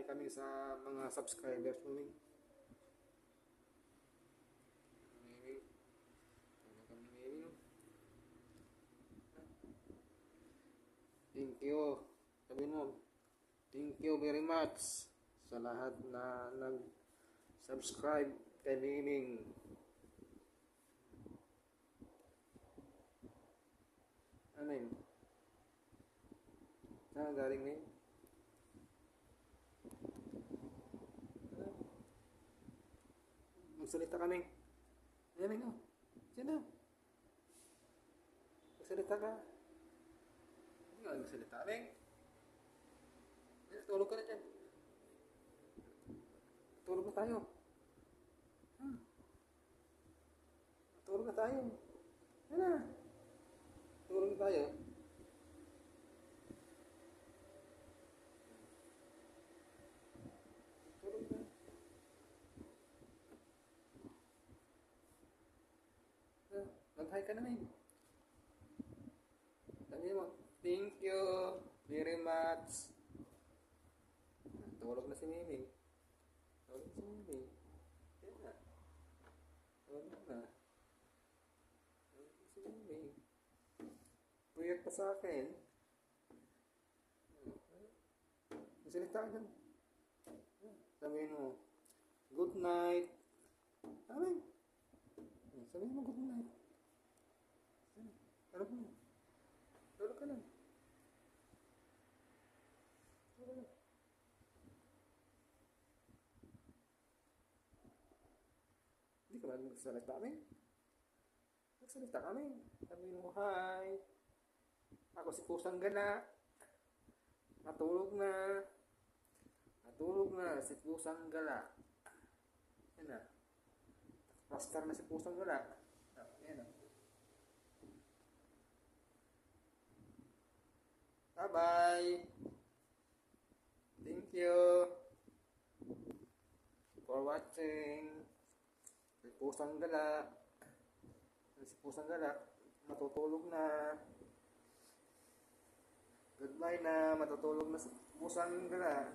Hi kami sa mga subscribers namin. Thank you. Sabi mo, thank you very much sa lahat na nag-subscribe kay Miming. Ano yun? Saan galing na yun? Magsalita kami. Ayan nga. Sino? Magsalita ka. Hindi ka magsalita kami. Tulog ka na dyan. Tulog na tayo. Tulog na tayo. Yan na. Tulog na tayo. Tulog na. Mag-hi ka namin. Sabi mo, thank you very much. Tulog na si Miming. Tulog na si Miming. Yan na. Tulog na. Tulog na si Miming. Puyat pa sa akin. Masalita ka dyan. Sabihin mo, good night. Amin. Sabihin mo, good night. Tulog mo. Tulog ka lang. Tulog ka. Hindi ka ba magsalita kami? Magsalita kami. Sabihin mo, hi. Ako si Pusang Gala. Natulog na. Natulog na si Pusang Gala. Yan na. Master na si Pusang Gala. Yan na. Bye-bye. Thank you for watching. Si Pusang Gala. Si Pusang Gala. Matutulog na. Goodbye na. Matutulog na si Pusang Gala.